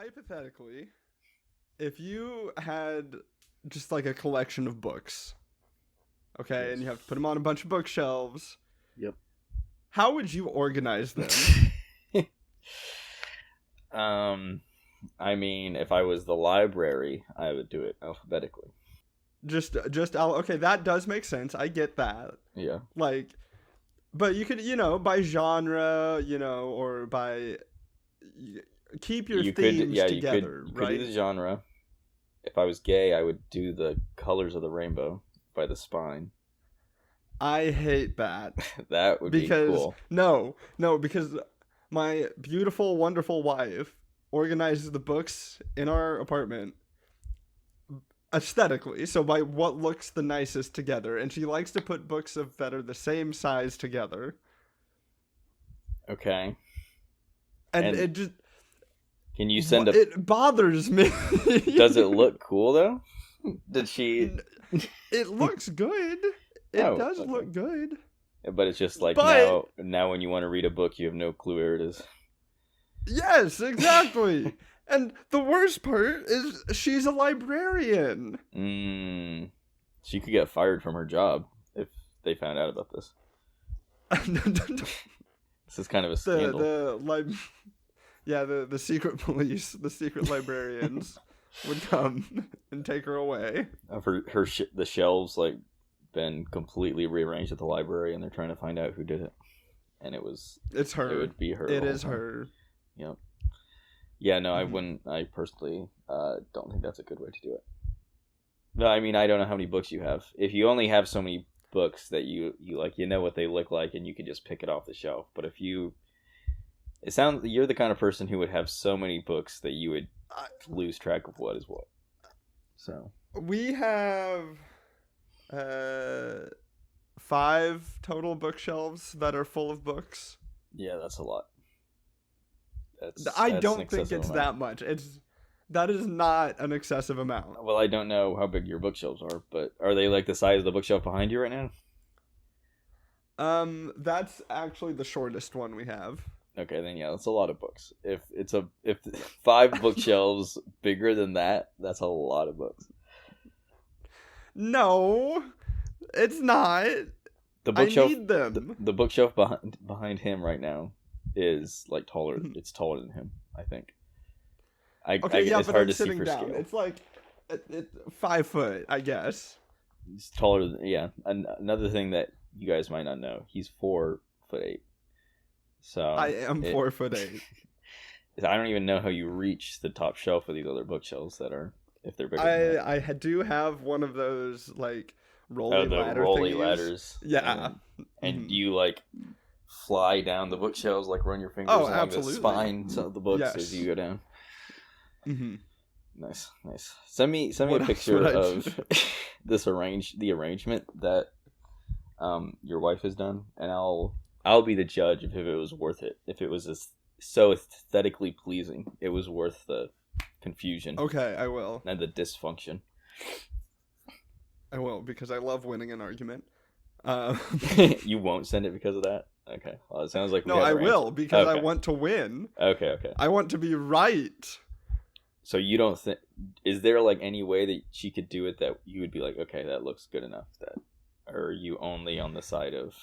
hypothetically, if you had just like a collection of books, okay, Yes. and you have to put them on a bunch of bookshelves, Yep. how would you organize them? I mean, if I was the library, I would do it alphabetically. Okay, that does make sense. I get that. Yeah. Like, but you could, by genre, or by keep your themes together, you right? could do the genre. If I was gay, I would do the colors of the rainbow by the spine. I hate that. That would be cool. No, because my beautiful, wonderful wife organizes the books in our apartment aesthetically, so by what looks the nicest together, and she likes to put books that are the same size together. Okay. And it just... Can you send It bothers me. Does it look cool, though? Did she... It looks good. It does look good. But it's just like, now when you want to read a book, you have no clue where it is. Yes, exactly. And the worst part is she's a librarian. She could get fired from her job if they found out about this. This is kind of a scandal. The secret police, the secret librarians would come and take her away. The shelves been completely rearranged at the library, and they're trying to find out who did it. And it's her. It would be her. It is her. Yep. Yeah, no, I wouldn't. I personally don't think that's a good way to do it. No, I mean, I don't know how many books you have. If you only have so many books that you like, you know what they look like, and you can just pick it off the shelf. But if you're the kind of person who would have so many books that you would lose track of what is what. So we have 5 total bookshelves that are full of books. Yeah, that's a lot. I don't think it's that much. That is not an excessive amount. Well, I don't know how big your bookshelves are, but are they like the size of the bookshelf behind you right now? That's actually the shortest one we have. Okay, then yeah, that's a lot of books. If 5 bookshelves bigger than that, that's a lot of books. No, it's not. The bookshelf, I need them. The bookshelf behind him right now is taller. It's taller than him, I think. It's hard to see for scale. It's like 5 foot, I guess. He's taller than Another thing that you guys might not know, he's 4'8". So I am 4'8". I don't even know how you reach the top shelf of these other bookshelves that are, if they're bigger. I do have one of those rolly ladders. Yeah, and you fly down the bookshelves, run your fingers along the spines of the books as you go down. Mm-hmm. Nice. Send me a picture of the arrangement that your wife has done, and I'll be the judge if it was worth it. If it was so aesthetically pleasing, it was worth the confusion. Okay, I will. And the dysfunction. I will, because I love winning an argument. You won't send it because of that? Okay. Well, it sounds like I will, because I want to win. Okay. I want to be right. So you don't think... Is there, any way that she could do it that you would be like, okay, that looks good enough? Or are you only on the side of...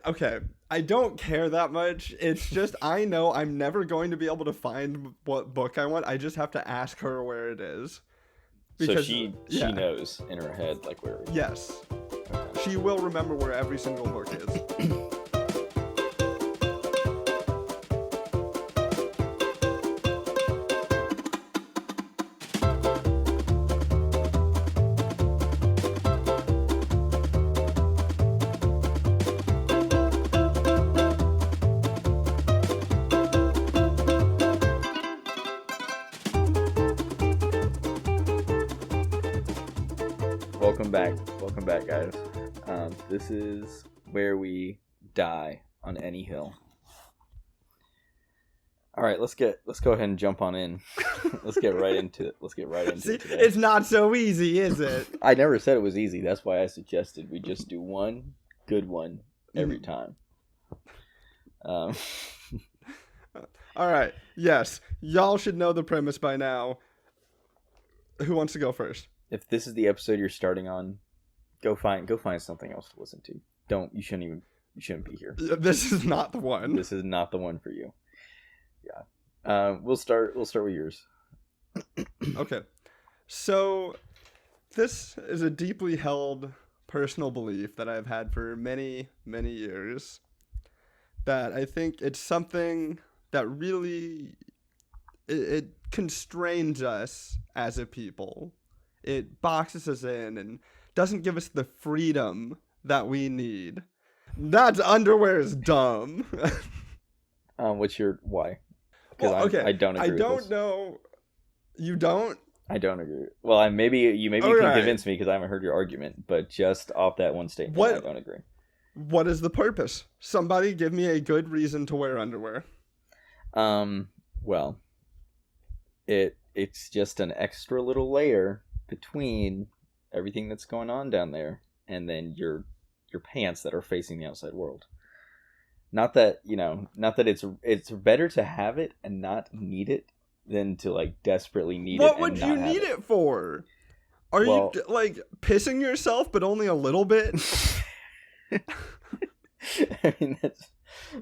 Okay, I don't care that much. It's just, I know I'm never going to be able to find what book I want. I just have to ask her where it is. Because she knows in her head, where it is. Yes. Okay. She will remember where every single book is. Welcome back, guys. This is where we die on any hill. All right, let's go ahead and jump on in. Let's get right into it. See, it's not so easy, is it? I never said it was easy. That's why I suggested we just do one good one every time. All right. Yes, y'all should know the premise by now. Who wants to go first? If this is the episode you're starting on, go find something else to listen to. You shouldn't be here. This is not the one. This is not the one for you. Yeah. We'll start with yours. Okay. So this is a deeply held personal belief that I've had for many, many years. That I think it's something that really it constrains us as a people. It boxes us in and doesn't give us the freedom that we need. That underwear is dumb. What's your why? Because Well, okay. I don't agree. I with don't this. know. You don't? I don't agree. Well, maybe you can convince me because I haven't heard your argument, but just off that one statement, I don't agree. What is the purpose? Somebody give me a good reason to wear underwear. Well, it's just an extra little layer between everything that's going on down there and then your pants that are facing the outside world. Not that it's better to have it and not need it than to like desperately need it. What would you need it for? Are you like pissing yourself but only a little bit? I mean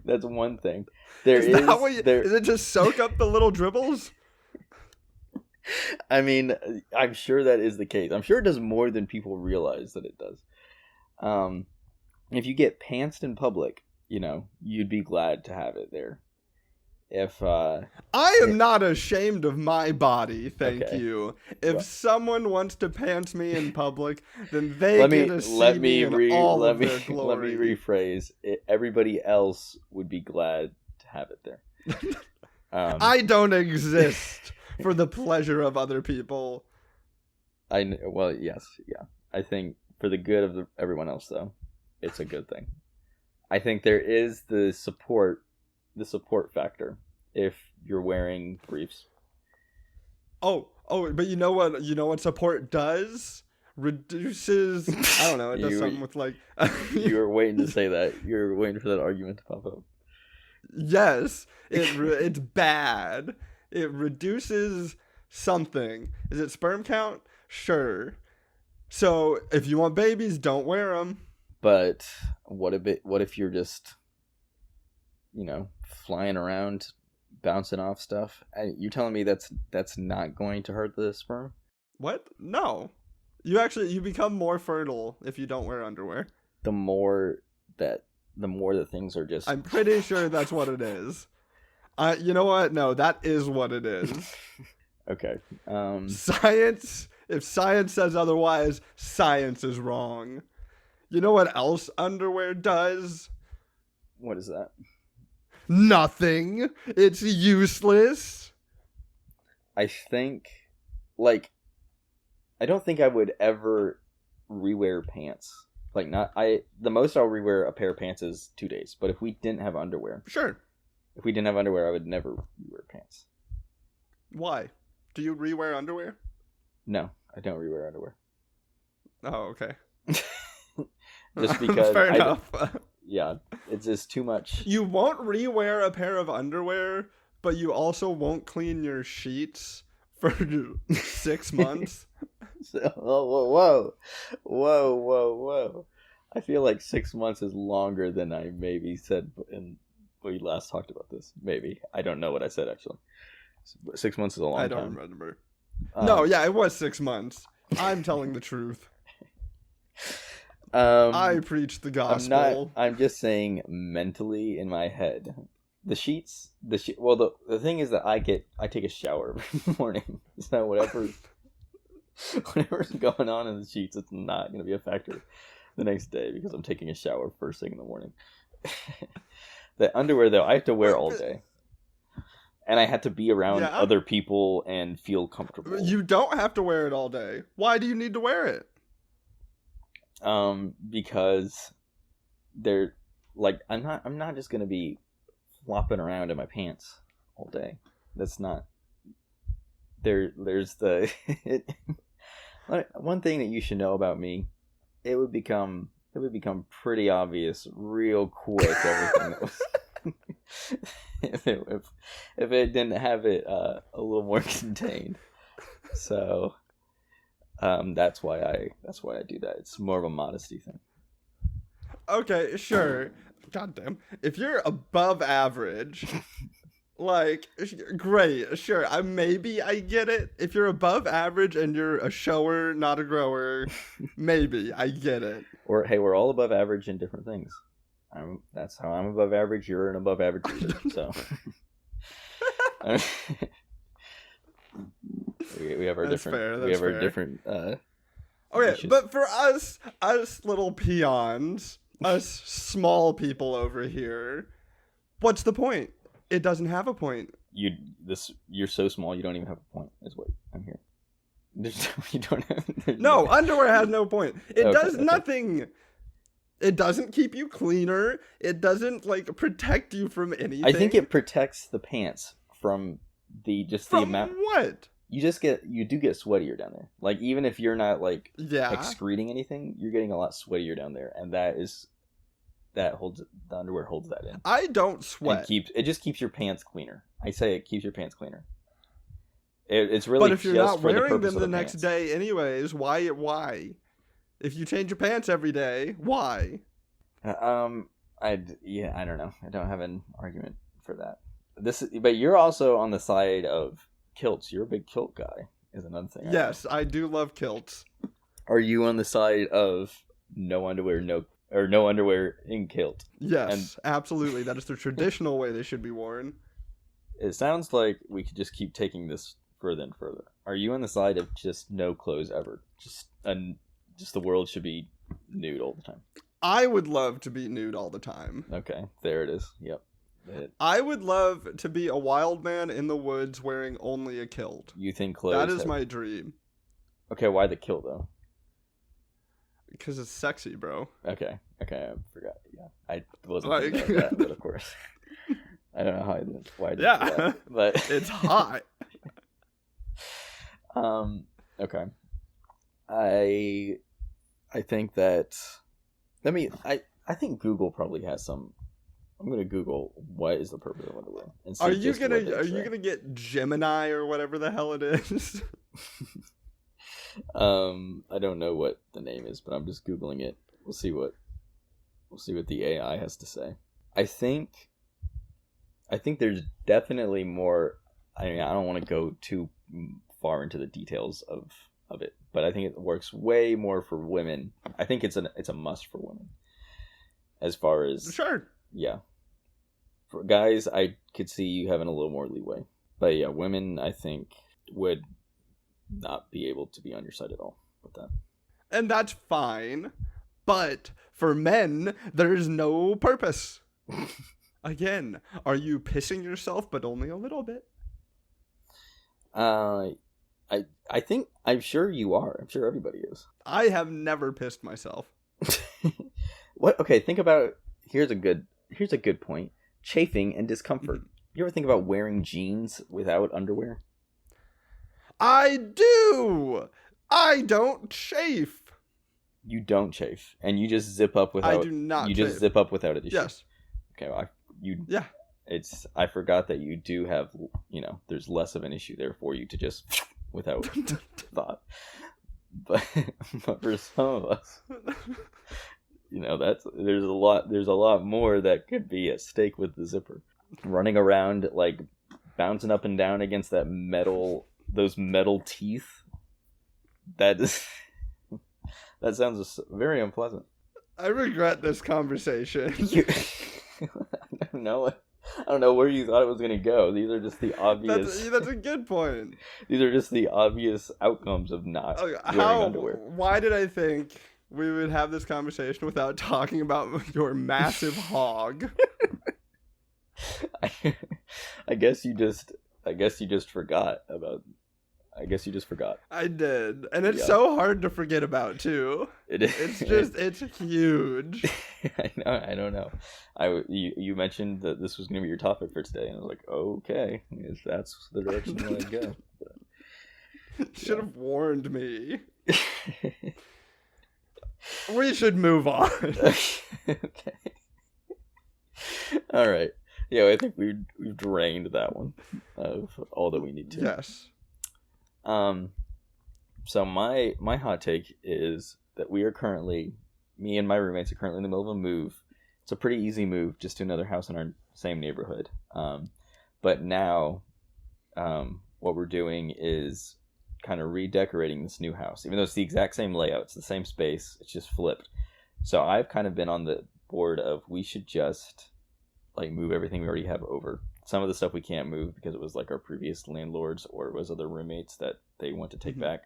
that's one thing. Is it to soak up the little dribbles? I mean, I'm sure that is the case. I'm sure it does more than people realize that it does. If you get pantsed in public, you'd be glad to have it there. I am not ashamed of my body, thank you. If someone wants to pants me in public, then they get to see me in all of their glory. Let me rephrase. Everybody else would be glad to have it there. I don't exist for the pleasure of other people. Yes, yeah. I think for the good of everyone else, though, it's a good thing. I think there is the support factor if you're wearing briefs. Oh, but you know what support does? Reduces, I don't know, it does something with like you were waiting to say that. You were waiting for that argument to pop up. Yes, it's bad. It reduces something. Is it sperm count? Sure. So, if you want babies, don't wear them. But what if you're just flying around, bouncing off stuff? You're telling me that's not going to hurt the sperm? What? No. You become more fertile if you don't wear underwear. The more that things are just... I'm pretty sure that's what it is. You know what? No, that is what it is. Okay. Science, if science says otherwise, science is wrong. You know what else underwear does? What is that? Nothing. It's useless. I think, I don't think I would ever rewear pants. The most I'll rewear a pair of pants is 2 days. But if we didn't have underwear. Sure. If we didn't have underwear, I would never rewear pants. Why? Do you rewear underwear? No, I don't rewear underwear. Oh, okay. Just because. Fair enough. Yeah, it's just too much. You won't rewear a pair of underwear, but you also won't clean your sheets for 6 months. Whoa. I feel like 6 months is longer than I maybe said when we last talked about this. Maybe. I don't know what I said, actually. 6 months is a long time. I don't remember. No, yeah, it was 6 months. I'm telling the truth. I preach the gospel. I'm just saying mentally in my head. The sheets, well, the thing is that I take a shower every morning. So whatever's going on in the sheets, it's not going to be a factor the next day because I'm taking a shower first thing in the morning. The underwear, though, I have to wear all day. And I have to be around other people and feel comfortable. You don't have to wear it all day. Why do you need to wear it? Because they're I'm not just gonna be flopping around in my pants all day. That's not. There's the one thing that you should know about me. It would become pretty obvious real quick. Everything that was if it didn't have it a little more contained. So that's why I do that. It's more of a modesty thing. Okay, sure. Goddamn. If you're above average, like, great, sure. Maybe I get it. If you're above average and you're a shower, not a grower, maybe I get it. Or hey, we're all above average in different things. That's how I'm above average. You're an above average reader, so. we have our That's different. fair, we have our fair. different. Okay, issues. but for us little peons, us small people over here, what's the point? It doesn't have a point. You're so small you don't even have a point. Is what I'm hearing. You don't have. No, underwear has no point. It does okay. nothing. It doesn't keep you cleaner. It doesn't like protect you from anything. I think it protects the pants from the amount. What? You do get sweatier down there. Like even if you're not like excreting anything, you're getting a lot sweatier down there, and the underwear holds that in. I don't sweat. It just keeps your pants cleaner. I say it keeps your pants cleaner. It's really. But if you're not wearing them the next pants. day, anyways, why? If you change your pants every day, why? I don't know. I don't have an argument for that. But you're also on the side of kilts. You're a big kilt guy. Is another thing. Yes, I do love kilts. Are you on the side of no underwear in kilt? Yes, absolutely. That is the traditional way they should be worn. It sounds like we could just keep taking this further and further. Are you on the side of just no clothes ever? Just the world should be nude all the time? I would love to be nude all the time. Okay, there it is. Yep. I would love to be a wild man in the woods wearing only a kilt. You think clothes? That is my dream. Okay, why the kilt though? Because it's sexy, bro. Okay, I forgot. Yeah, I wasn't thinking about that, but of course, I don't know why I did that, but it's hot. Okay. I think that. I think Google probably has some. I'm gonna Google what is the purpose of underwear. And are you gonna get Gemini or whatever the hell it is? I don't know what the name is, but I'm just Googling it. We'll see what the AI has to say. I think there's definitely more. I mean, I don't want to go too far into the details of it, but I think it works way more for women. I think it's a must for women. As far as sure, yeah. For guys, I could see you having a little more leeway, but yeah, women I think would not be able to be on your side at all with that. And that's fine, but for men, there's no purpose. Again, are you pissing yourself, but only a little bit? I think I'm sure you are. I'm sure everybody is. I have never pissed myself. What? Okay, think about. Here's a good point. Chafing and discomfort. You ever think about wearing jeans without underwear? I do. I don't chafe. You don't chafe, and you just zip up without. I do not. You chafe. just zip up without it. Yes. Okay. Well, Yeah. I forgot that you do have. There's less of an issue there for you to just without thought. But for some of us, there's a lot more that could be at stake with the zipper. Running around like bouncing up and down against those metal teeth. That sounds very unpleasant. I regret this conversation. I don't know where you thought it was going to go. These are just the obvious. That's a good point. These are just the obvious outcomes of not wearing underwear. Why did I think we would have this conversation without talking about your massive hog? I guess you just forgot about. I guess you just forgot. I did, and it's so hard to forget about too. It is. It's huge. I don't know. You mentioned that this was going to be your topic for today, and I was like, okay, if that's the direction you want to go. Should have warned me. We should move on. Okay. All right. Yeah, I think we've drained that one of all that we need to. Yes. So my hot take is that me and my roommates are currently in the middle of a move. It's a pretty easy move, just to another house in our same neighborhood. But now, what we're doing is kind of redecorating this new house. Even though it's the exact same layout, it's the same space, it's just flipped. So I've kind of been on the board of we should just like move everything we already have over. Some of the stuff we can't move because it was like our previous landlords or it was other roommates that they want to take back.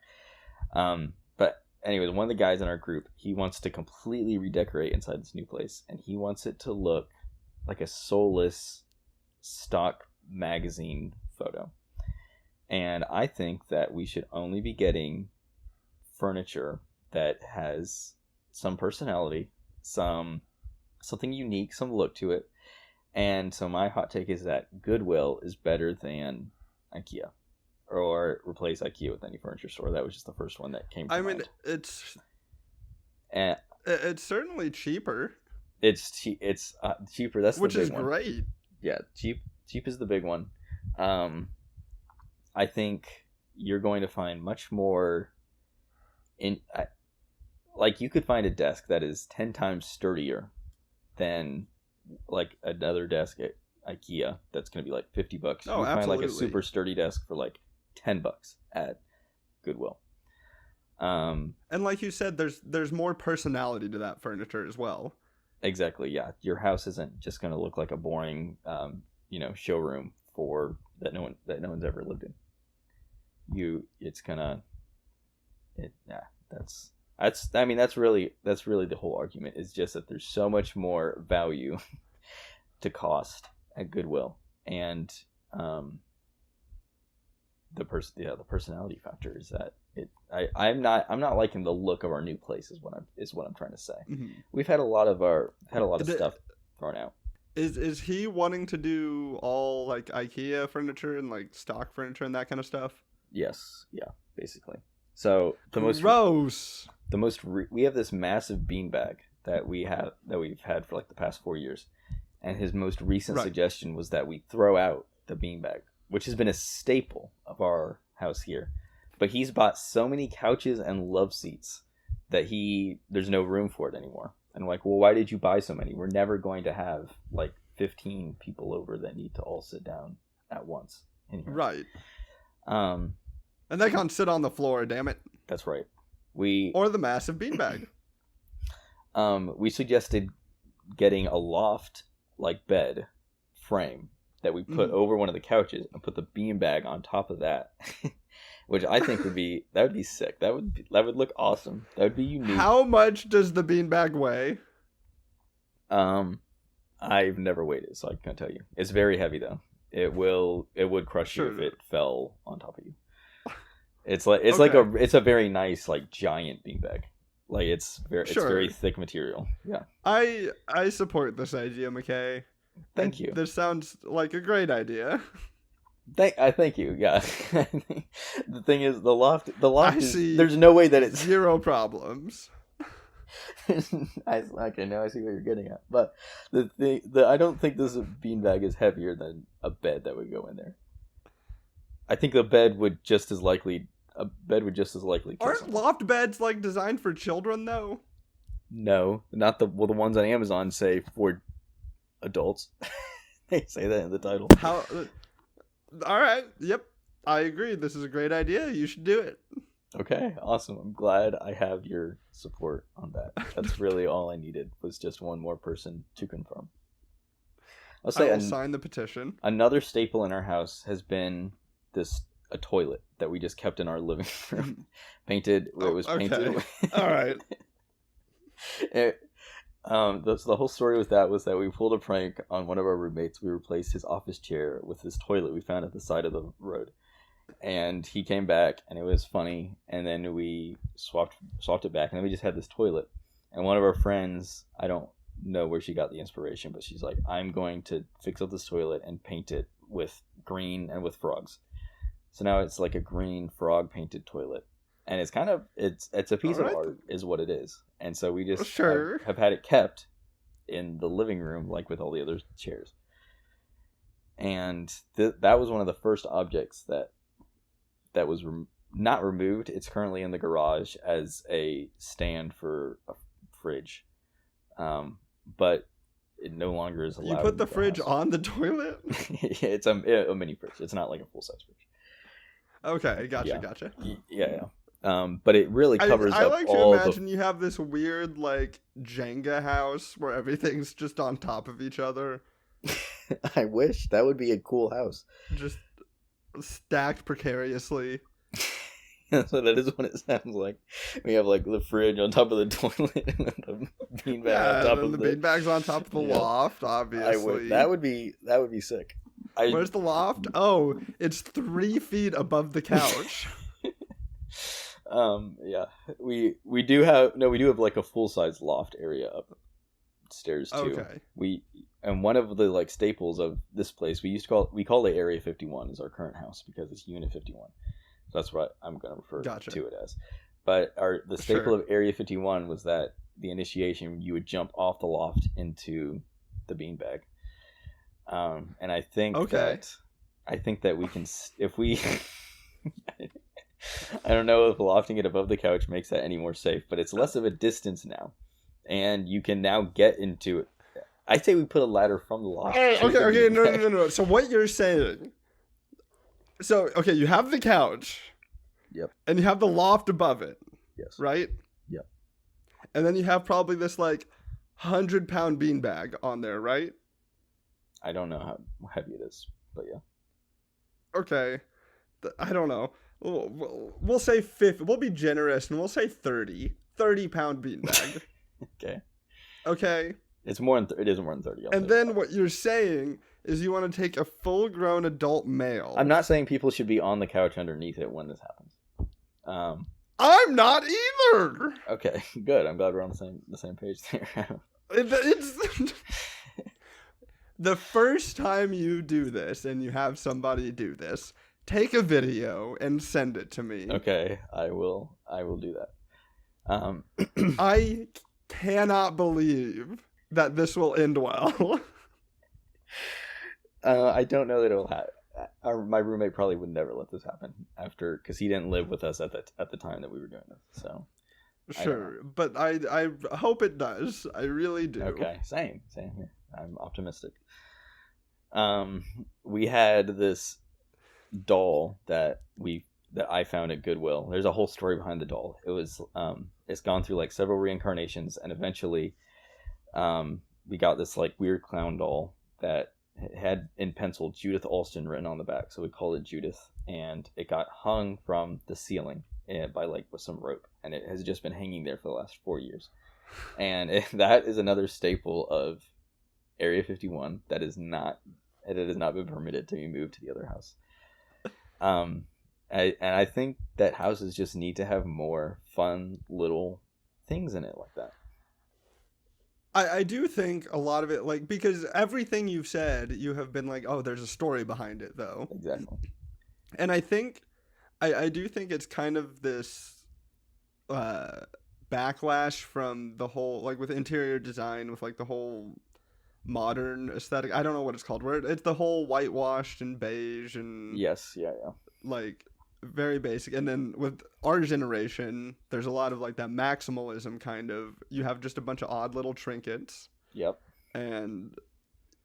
But anyways, one of the guys in our group, he wants to completely redecorate inside this new place, and he wants it to look like a soulless stock magazine photo. And I think that we should only be getting furniture that has some personality, something unique, some look to it. And so my hot take is that Goodwill is better than IKEA, or replace IKEA with any furniture store. That was just the first one that came to mind. I mean, it's certainly cheaper. It's cheaper. That's which the big is one. Great. Yeah, cheap is the big one. I think you're going to find much more like you could find a desk that is 10 times sturdier than like another desk at IKEA that's going to be like $50. You Oh, can find absolutely. like a super sturdy desk for like $10 at Goodwill. And like you said, there's more personality to that furniture as well. Exactly. Yeah, your house isn't just going to look like a boring, showroom that no one's ever lived in. That's really the whole argument. Is just that there's so much more value to cost at Goodwill, and the personality factor is that I'm not liking the look of our new place is what I'm trying to say. Mm-hmm. We've had a lot of stuff thrown out. Is he wanting to do all like IKEA furniture and like stock furniture and that kind of stuff? Yes, yeah, basically. So gross. We have this massive beanbag that we've had for like the past 4 years, and his most recent suggestion was that we throw out the beanbag, which has been a staple of our house here. But he's bought so many couches and love seats that there's no room for it anymore. And I'm like, well, why did you buy so many? We're never going to have like 15 people over that need to all sit down at once in here. Right. And they can't sit on the floor, damn it. That's right. Or the massive beanbag. We suggested getting a loft like bed frame that we put over one of the couches and put the beanbag on top of that. Which I think would be sick. That would look awesome. That would be unique. How much does the beanbag weigh? I've never weighed it, so I can't tell you. It's very heavy though. It would crush you if it fell on top of you. It's a very nice like giant beanbag. Like it's very thick material. Yeah. I support this idea, Mckay. Thank you. This sounds like a great idea. Thank you. Yeah. The thing is, the loft there's no way that it's zero problems. Okay, now I see what you're getting at. But I don't think this beanbag is heavier than a bed that would go in there. I think a bed would just as likely Aren't loft beds like designed for children though? No, not the ones on Amazon say for adults. They say that in the title. How? All right. Yep. I agree. This is a great idea. You should do it. Okay. Awesome. I'm glad I have your support on that. That's really all I needed was just one more person to confirm. I'll sign the petition. Another staple in our house has been a toilet that we just kept in our living room. Painted. It was painted. Okay. All right. The whole story with that was that we pulled a prank on one of our roommates. We replaced his office chair with this toilet we found at the side of the road, and he came back and it was funny. And then we swapped it back, and then we just had this toilet. And one of our friends, I don't know where she got the inspiration, but she's like, "I'm going to fix up this toilet and paint it with green and with frogs." So now it's like a green frog painted toilet. And it's kind of it's a piece of art is what it is. And so we just have had it kept in the living room like with all the other chairs. and that was one of the first objects that was not removed. It's currently in the garage as a stand for a fridge, but it no longer is allowed. You put the fridge house. on the toilet? Yeah, it's a mini fridge. It's not like a full size fridge. Okay, gotcha. Yeah. But it really covers I up like all to imagine you have this weird like Jenga house where everything's just on top of each other. I wish that would be a cool house. Just stacked precariously. So that is what it sounds like. We have like the fridge on top of the toilet and the beanbag on top of the beanbag's on top of the loft. Obviously, that would be sick. Where's the loft? Oh, it's 3 feet above the couch. Yeah, we do have like a full size loft area upstairs too. Okay. And one of the like staples of this place we call it Area 51 is our current house because it's Unit 51. So that's what I'm going to refer to it as. But the staple of Area 51 was that the initiation, you would jump off the loft into the beanbag. And I think that we can, if we, I don't know if lofting it above the couch makes that any more safe, but it's less of a distance now, and you can now get into it. I say we put a ladder from the loft. Okay, no. So what you're saying? So okay, you have the couch. Yep. And you have the loft above it. Yes. Right. Yep. And then you have probably this like 100-pound beanbag on there, right? I don't know how heavy it is, but yeah. Okay. I don't know. We'll say 50. We'll be generous and we'll say 30-pound beanbag. Okay. It isn't more than 30. And then what you're saying is you want to take a full-grown adult male. I'm not saying people should be on the couch underneath it when this happens. I'm not either. Okay, good. I'm glad we're on the same page there. It's the first time you do this and you have somebody do this, take a video and send it to me. Okay, I will do that. I cannot believe that this will end well. I don't know that it'll happen. My roommate probably would never let this happen because he didn't live with us at the time that we were doing this. So sure, but I hope it does. I really do. Okay, same here. I'm optimistic. We had this doll that I found at Goodwill. There's a whole story behind the doll. It was it's gone through like several reincarnations, and eventually we got this like weird clown doll that had in pencil Judith Alston written on the back, so we called it Judith, and it got hung from the ceiling by like with some rope, and it has just been hanging there for the last 4 years. And that is another staple of Area 51 that has not been permitted to be moved to the other house. I think that houses just need to have more fun little things in it like that. I do think a lot of it, like, because everything you've said, you have been like, oh, there's a story behind it, though. Exactly. And I think, I do think it's kind of this backlash from the whole, like, with interior design, with, like, the whole modern aesthetic. I don't know what it's called, where it's the whole whitewashed and beige and... Yes, yeah. Like... very basic. And then with our generation, there's a lot of like that maximalism kind of, you have just a bunch of odd little trinkets. Yep. And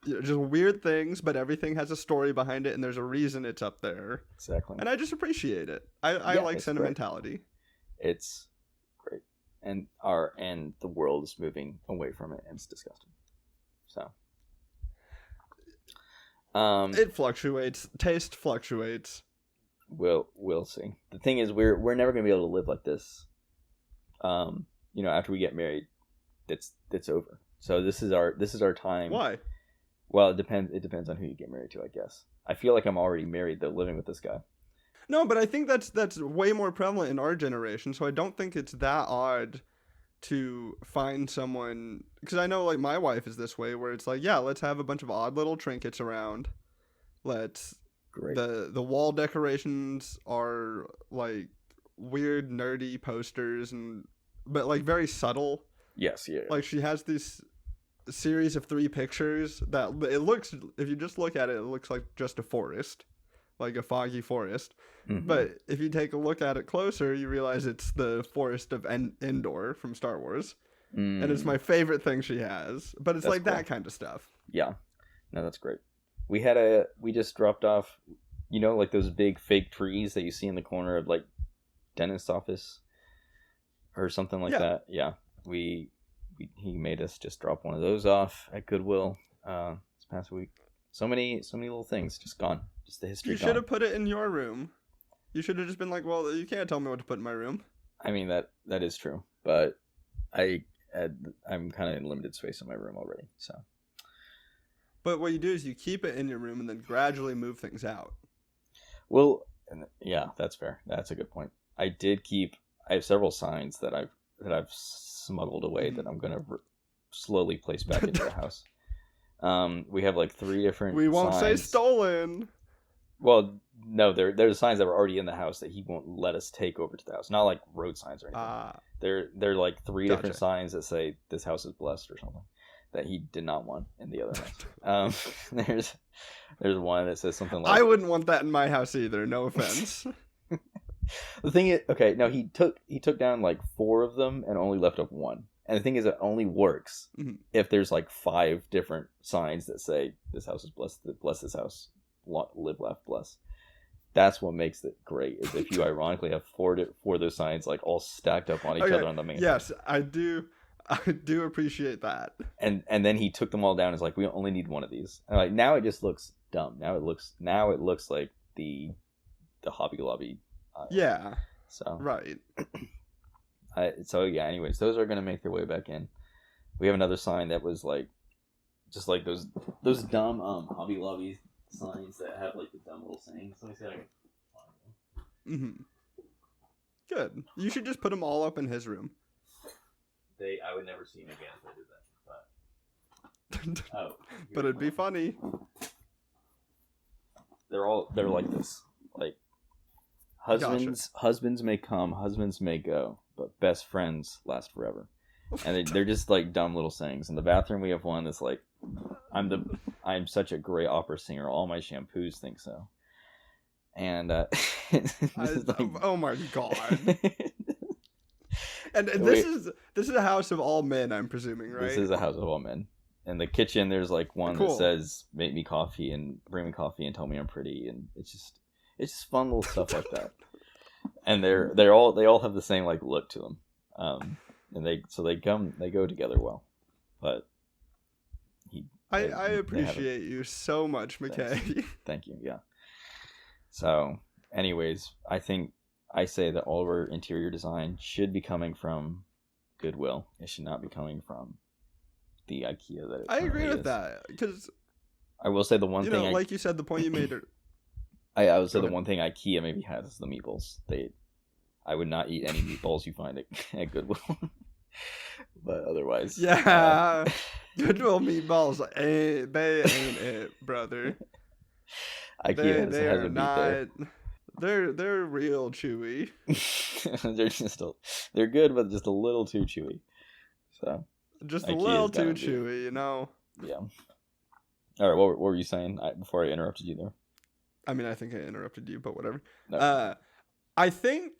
just weird things, but everything has a story behind it and there's a reason it's up there. Exactly. And I just appreciate it. I like sentimentality. Great. It's great. And the world is moving away from it and it's disgusting. So it fluctuates. Taste fluctuates. We'll see. The thing is, we're never gonna be able to live like this. After we get married, it's over. So this is our time. Why? Well, it depends on who you get married to, I guess. I feel like I'm already married though, living with this guy. No, but I think that's way more prevalent in our generation. So I don't think it's that odd to find someone, because I know like my wife is this way, where it's like, yeah, let's have a bunch of odd little trinkets around. Great. The wall decorations are like weird nerdy posters but like very subtle. Yes, yeah. Like she has this series of 3 pictures that it looks, if you just look at it, it looks like just a forest, like a foggy forest. Mhm. But if you take a look at it closer, you realize it's the forest of Endor from Star Wars. And it's my favorite thing she has. But it's That's like cool. that kind of stuff. Yeah. No, that's great. We just dropped off, like those big fake trees that you see in the corner of like dentist's office or something like that. Yeah. He made us just drop one of those off at Goodwill this past week. So many little things just gone. Just the history. You should have put it in your room. You should have just been like, well, you can't tell me what to put in my room. I mean, that is true, but I'm kind of in limited space in my room already, so. But what you do is you keep it in your room and then gradually move things out. Well, yeah, that's fair. That's a good point. I have several signs that I've smuggled away that I'm gonna slowly place back into the house. We have like 3 different. We won't signs. say stolen. Well, no, there's signs that were already in the house that he won't let us take over to the house. Not like road signs or anything. They're like 3 different signs that say this house is blessed or something that he did not want in the other house. There's one that says something like, I wouldn't want that in my house either. No offense. The thing is, okay, no, he took down like 4 of them and only left up 1. And the thing is, it only works if there's like 5 different signs that say this house is blessed, bless this house, live, laugh, bless. That's what makes it great, is if you ironically have 4 of those signs like all stacked up on each other on the main. Yes, I do appreciate that. And then he took them all down. It's like, we only need 1 of these. And like, now it just looks dumb. Now it looks like the Hobby Lobby. Yeah. So right. So yeah. Anyways, those are gonna make their way back in. We have another sign that was like, just like those dumb Hobby Lobby signs that have like the dumb little sayings. Let me see if I can find them. Good. You should just put them all up in his room. I would never see him again if I did that. But but it'd be funny. They're like this. Like, husbands may come, husbands may go, but best friends last forever. And they're just like dumb little sayings. In the bathroom we have one that's like, I'm such a great opera singer, all my shampoos think so. And oh my god. And this is a house of all men, I'm presuming, right? This is a house of all men. In the kitchen, there's like one that says, "Make me coffee and bring me coffee and tell me I'm pretty," and it's just fun little stuff like that. And they all have the same like look to them, and they go together well. But I appreciate you so much, Mckay. Thank you. Yeah. So, anyways, I say that all of our interior design should be coming from Goodwill. It should not be coming from the IKEA that it I agree with is. that, because I will say the one thing, like you said, the point you made. I would say the one thing IKEA maybe has is the meatballs. I would not eat any meatballs you find at Goodwill. But otherwise, yeah, Goodwill meatballs they ain't it, brother. IKEA they has are a not. They're real chewy. They're good, but just a little too chewy. So just a little too chewy, you know. Yeah. All right. What were you saying before I interrupted you there? I mean, I think I interrupted you, but whatever. No. I think,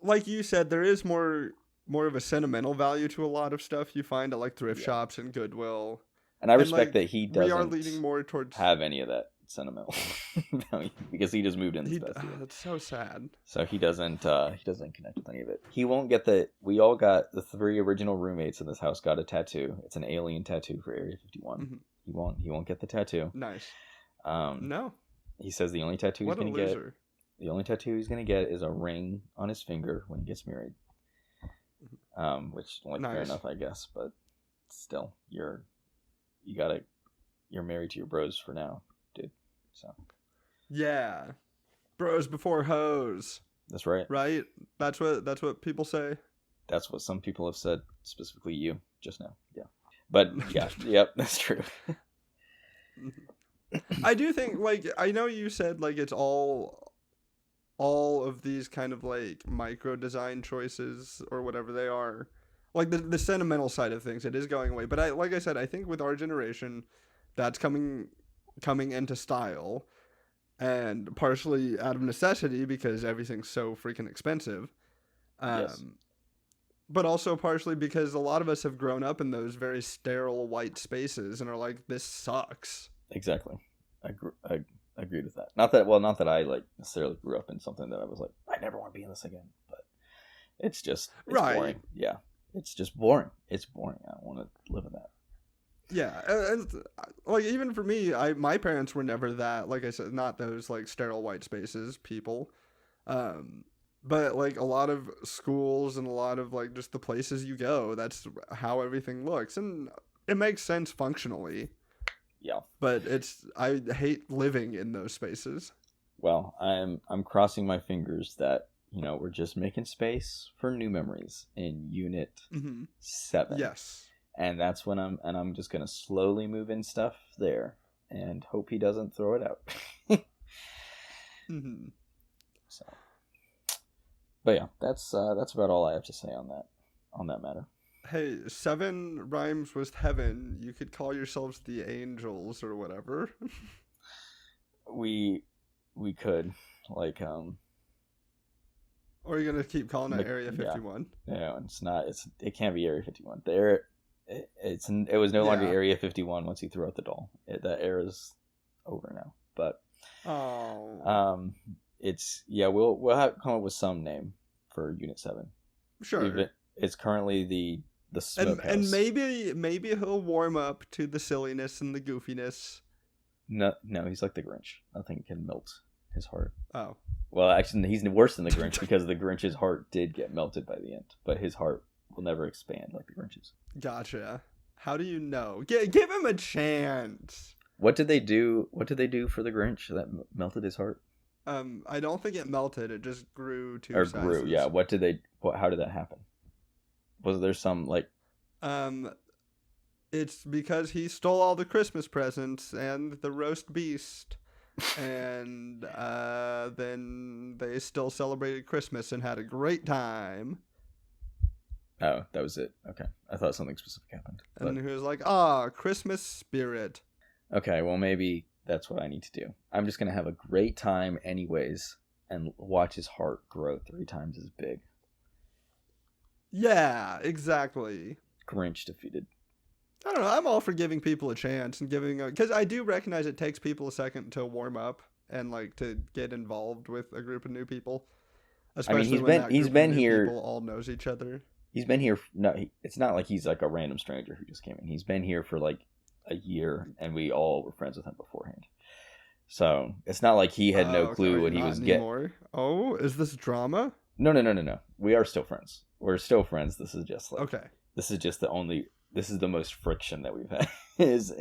like you said, there is more of a sentimental value to a lot of stuff you find at like thrift shops and Goodwill. And I respect that he doesn't. We are leaning more towards have any of that sentimental value because he just moved in this past year. That's so sad. So he doesn't connect with any of it. He won't get we all got the 3 original roommates in this house got a tattoo. It's an alien tattoo for Area 51. Mm-hmm. He won't get the tattoo. Nice. No. He says the only tattoo he's going to get is a ring on his finger when he gets married. Which fair enough, I guess, but still, you're married to your bros for now, dude. So yeah, bros before hoes. That's right. Right? That's what people say. That's what some people have said, specifically you just now. Yeah. But yeah, yep, that's true. I do think, like, I know you said like it's all of these kind of like micro design choices or whatever they are like the sentimental side of things, it is going away. But like I said, I think with our generation, that's coming into style, and partially out of necessity because everything's so freaking expensive. Yes. But also partially because a lot of us have grown up in those very sterile white spaces and are like, this sucks. Exactly. I agreed with that. Not that I like necessarily grew up in something that I was like, I never want to be in this again. But it's Right. boring. Yeah, it's just boring. It's boring. I don't want to live in that. Yeah, and like even for me, my parents were never that. Like I said, not those like sterile white spaces people. But like a lot of schools and a lot of like just the places you go, that's how everything looks, and it makes sense functionally. Yeah. But I hate living in those spaces. Well, I'm crossing my fingers that we're just making space for new memories in Unit 7. Yes. And that's when I'm just gonna slowly move in stuff there and hope he doesn't throw it out. So, but yeah, that's about all I have to say on that matter. Hey, 7 rhymes with heaven. You could call yourselves the angels or whatever. we could like Or are you gonna keep calling it Area 51? Yeah. No, it's not. It can't be Area 51. It was no longer Area 51 once he threw out the doll. That era's over now. But we'll come up with some name for Unit 7. Sure. It's currently the smokehouse. And maybe he'll warm up to the silliness and the goofiness. No, he's like the Grinch. Nothing can melt his heart. Oh. Well, actually, he's worse than the Grinch because the Grinch's heart did get melted by the end, but his heart will never expand like the Grinch's. Gotcha. How do you know? Give him a chance. What did they do? What did they do for the Grinch that melted his heart? I don't think it melted. It just grew to sizes. Grew, yeah. How did that happen? Was there some like? It's because he stole all the Christmas presents and the roast beast, and then they still celebrated Christmas and had a great time. Oh, that was it. Okay, I thought something specific happened. And he was like, Christmas spirit. Okay, well maybe that's what I need to do. I'm just gonna have a great time anyways, and watch his heart grow 3 times as big. Yeah, exactly. Grinch defeated. I don't know. I'm all for giving people a chance and because I do recognize it takes people a second to warm up and like to get involved with a group of new people. Especially he's been here. People all knows each other. He's been here. No, it's not like he's like a random stranger who just came in. He's been here for like a year, and we all were friends with him beforehand. So it's not like he had no clue what he was getting. Oh, is this drama? No. We are still friends. We're still friends. This is just like okay. This is the most friction that we've had is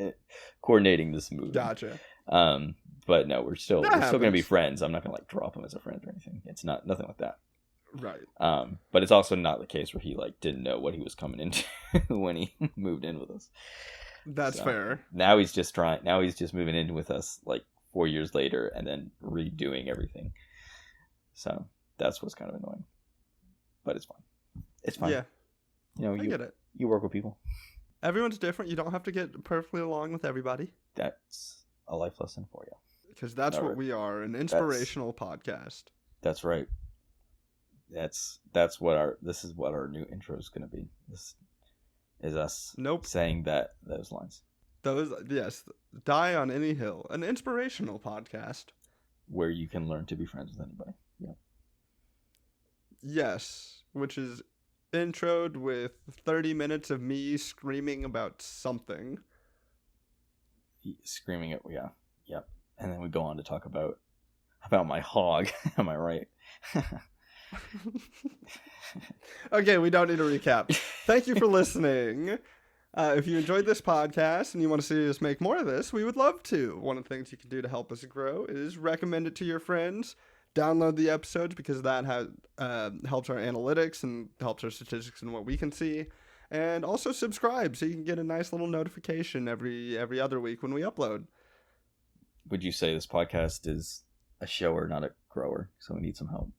coordinating this movie. Gotcha. But no, we're still gonna be friends. I'm not gonna like drop him as a friend or anything. It's nothing like that. Right. But it's also not the case where he like didn't know what he was coming into when he moved in with us. That's fair. Now he's just moving in with us like 4 years later and then redoing everything. So that's what's kind of annoying. But it's fine. It's fine. Yeah. I get it. You work with people. Everyone's different. You don't have to get perfectly along with everybody. That's a life lesson for you. Because that's what we are, an inspirational podcast. That's right. This is what our new intro is going to be. This is us saying those lines. Yes. Die on Any Hill, an inspirational podcast. Where you can learn to be friends with anybody. Yeah. Yes, which is introed with 30 minutes of me screaming about something. Screaming it, yeah. Yep. And then we go on to talk about my hog. Am I right? Okay, we don't need a recap. Thank you for listening. If you enjoyed this podcast and you want to see us make more of this, we would love to. One of the things you can do to help us grow is recommend it to your friends. Download the episodes because that helps our analytics and helps our statistics and what we can see. And also subscribe so you can get a nice little notification every other week when we upload. Would you say this podcast is a shower, not a grower? So we need some help.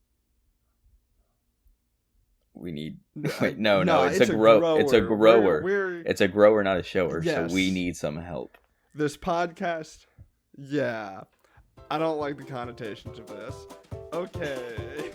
We need. No, Wait, no. It's a grower. It's a grower. It's a grower, not a shower. Yes. So we need some help. This podcast, yeah. I don't like the connotations of this. Okay.